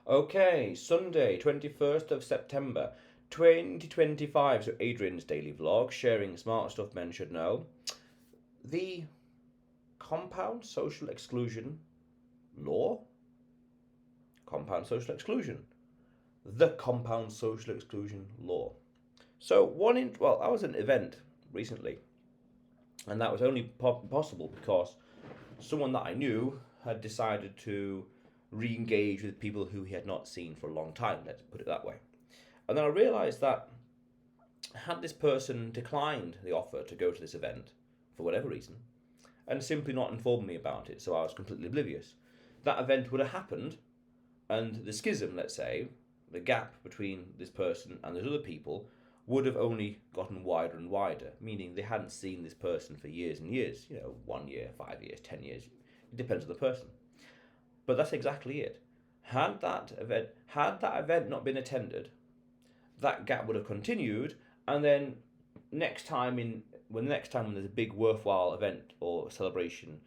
Okay, Sunday, 21st of September, 2025. So, Adrian's daily vlog, sharing smart stuff men should know. The compound social exclusion law? Compound social exclusion. The compound social exclusion law. So, I was at an event recently, and that was only possible because someone that I knew had decided to re engage with people who he had not seen for a long time, let's put it that way. And then I realised that had this person declined the offer to go to this event for whatever reason and simply not informed me about it, so I was completely oblivious, that event would have happened, and the schism, let's say, the gap between this person and those other people would have only gotten wider and wider, meaning they hadn't seen this person for years and years, 1 year, 5 years, 10 years. It depends on the person. But that's exactly it. Had that event not been attended, that gap would have continued, and then next time when there's a big worthwhile event or celebration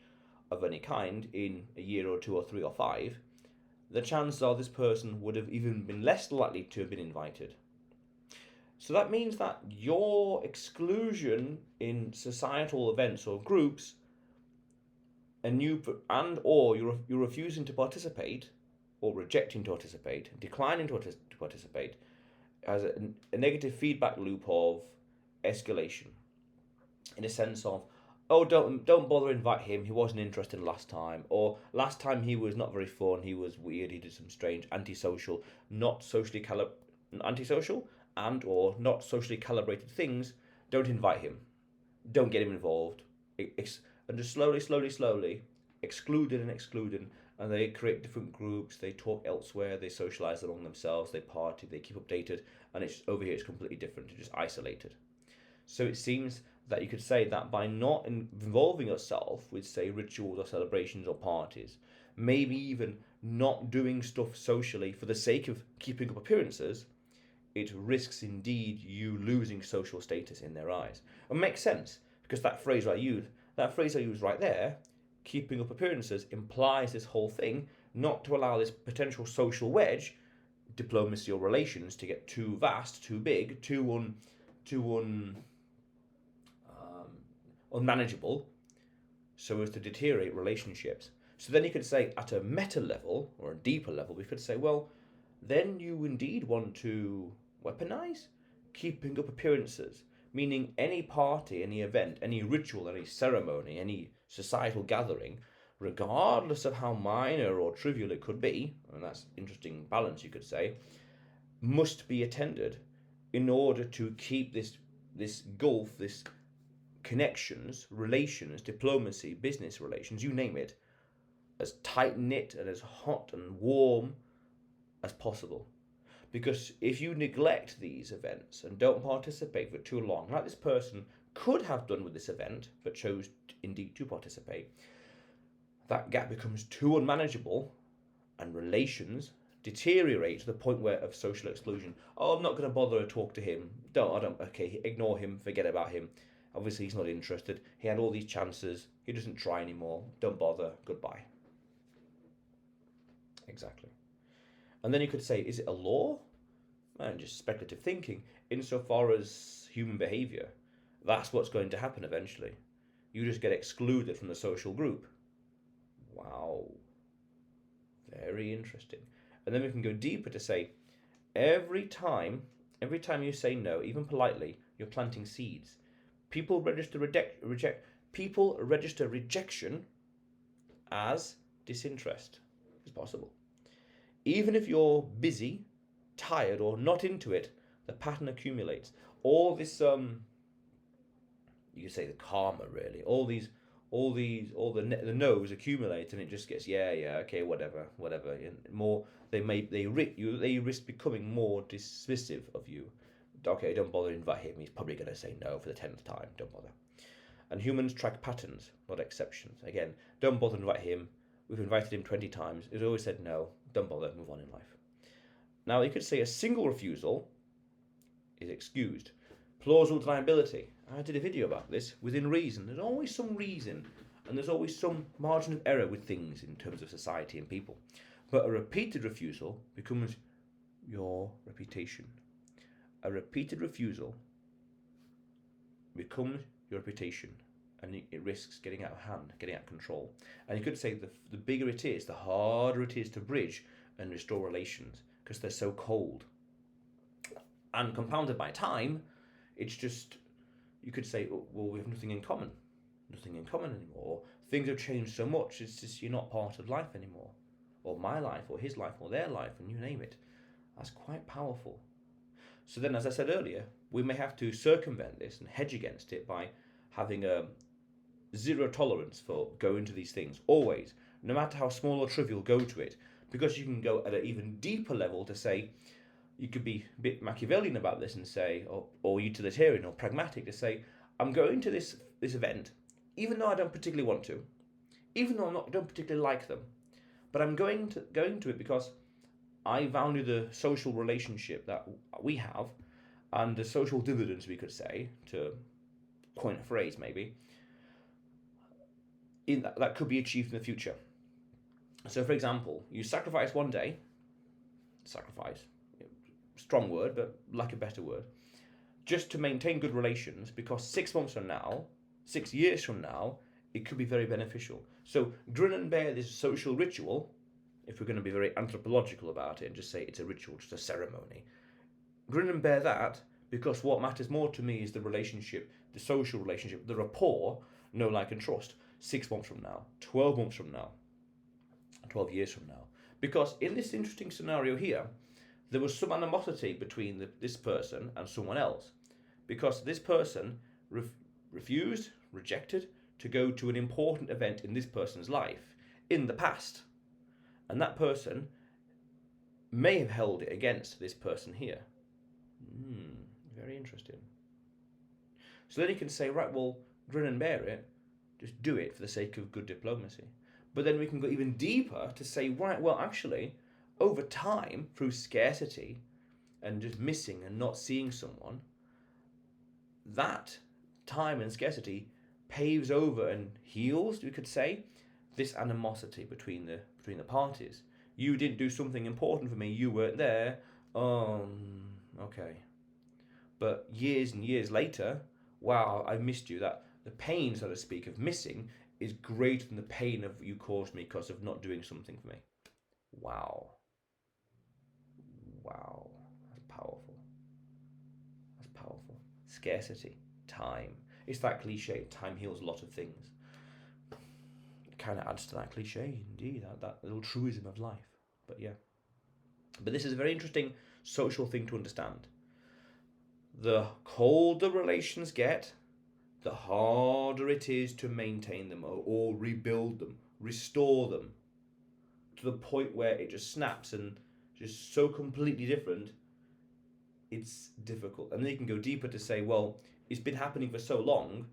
of any kind in a year or two or three or five, the chances are this person would have even been less likely to have been invited. So that means that your exclusion in societal events or groups, or you're refusing to participate, or rejecting to participate, declining to participate, has a negative feedback loop of escalation, in a sense of, oh, don't bother invite him, he wasn't interested last time, or last time he was not very fun, he was weird, he did some strange antisocial, not socially antisocial and or not socially calibrated things. Don't invite him, don't get him involved. And just slowly excluding, and they create different groups, they talk elsewhere, they socialize among themselves, they party, they keep updated, and it's over here it's completely different, it's just isolated. So it seems that you could say that by not involving yourself with, say, rituals or celebrations or parties, maybe even not doing stuff socially for the sake of keeping up appearances, it risks indeed you losing social status in their eyes. It makes sense because that phrase I used right there, keeping up appearances, implies this whole thing, not to allow this potential social wedge, diplomacy or relations, to get too vast, too big, unmanageable, so as to deteriorate relationships. So then you could say, at a meta level or a deeper level, we could say, well, then you indeed want to weaponize keeping up appearances, meaning any party, any event, any ritual, any ceremony, any societal gathering, regardless of how minor or trivial it could be, and that's interesting balance you could say, must be attended in order to keep this gulf, this connections, relations, diplomacy, business relations, you name it, as tight knit and as hot and warm as possible. Because if you neglect these events and don't participate for too long, like this person could have done with this event, but chose indeed to participate, that gap becomes too unmanageable and relations deteriorate to the point where of social exclusion. Oh, I'm not going to bother to talk to him. Okay, ignore him, forget about him. Obviously, he's not interested. He had all these chances. He doesn't try anymore. Don't bother. Goodbye. Exactly. And then you could say, is it a law? Man, just speculative thinking. Insofar as human behavior, that's what's going to happen eventually. You just get excluded from the social group. Wow. Very interesting. And then we can go deeper to say, every time you say no, even politely, you're planting seeds. People register rejection as disinterest. It's possible. Even if you're busy, tired, or not into it, the pattern accumulates. All this, you could say the karma, really. All the no's accumulate, and it just gets okay, whatever. And more, they risk becoming more dismissive of you. Okay, don't bother to invite him. He's probably going to say no for the 10th time. Don't bother. And humans track patterns, not exceptions. Again, don't bother to invite him. We've invited him 20 times. He's always said no. Don't bother. Move on in life. Now, you could say a single refusal is excused. Plausible deniability. I did a video about this. Within reason. There's always some reason, and there's always some margin of error with things in terms of society and people. But a repeated refusal becomes your reputation. A repeated refusal becomes your reputation, and it risks getting out of hand, getting out of control. And you could say the bigger it is, the harder it is to bridge and restore relations because they're so cold. And compounded by time, it's just, you could say, well, we have nothing in common. Nothing in common anymore. Things have changed so much, it's just you're not part of life anymore. Or my life, or his life, or their life, and you name it. That's quite powerful. So then, as I said earlier, we may have to circumvent this and hedge against it by having a zero tolerance for going to these things. Always, no matter how small or trivial, go to it. Because you can go at an even deeper level to say, you could be a bit Machiavellian about this and say, or utilitarian or pragmatic to say, I'm going to this event, even though I don't particularly want to, even though I don't particularly like them, but I'm going to it because I value the social relationship that we have and the social dividends, we could say, to coin a phrase maybe, that could be achieved in the future. So, for example, you sacrifice one day, strong word, but lack a better word, just to maintain good relations, because 6 months from now, 6 years from now, it could be very beneficial. So grin and bear this social ritual, if we're going to be very anthropological about it and just say it's a ritual, just a ceremony. Grin and bear that, because what matters more to me is the relationship, the social relationship, the rapport, know, like, and trust. 6 months from now, 12 months from now, 12 years from now. Because in this interesting scenario here, there was some animosity between this person and someone else, because this person refused, rejected to go to an important event in this person's life in the past, and that person may have held it against this person here. Very interesting. So then you can say, right, well, grin and bear it, just do it for the sake of good diplomacy. But then we can go even deeper to say, right, well, actually, over time, through scarcity and just missing and not seeing someone, that time and scarcity paves over and heals, we could say, this animosity between the parties. You didn't do something important for me, you weren't there. Okay. But years and years later, wow, I missed you. That the pain, so to speak, of missing is greater than the pain of you caused me because of not doing something for me. Wow. That's powerful. That's powerful. Scarcity, time. It's that cliche, time heals a lot of things. It kind of adds to that cliche, indeed, that little truism of life. But yeah. But this is a very interesting social thing to understand. The colder relations get, the harder it is to maintain them or rebuild them, restore them to the point where it just snaps and just so completely different, it's difficult. And then you can go deeper to say, well, it's been happening for so long,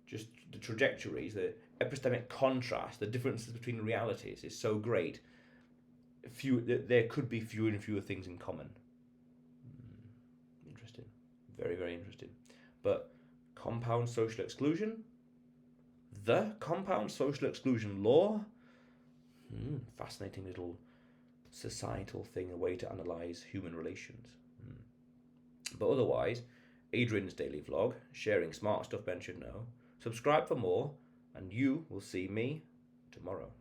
just the trajectories, the epistemic contrast, the differences between realities is so great. There could be fewer and fewer things in common. Interesting. Very, very interesting. But compound social exclusion, the compound social exclusion law, fascinating little societal thing, a way to analyse human relations. But otherwise, Adrian's daily vlog, sharing smart stuff men should know. Subscribe for more, and you will see me tomorrow.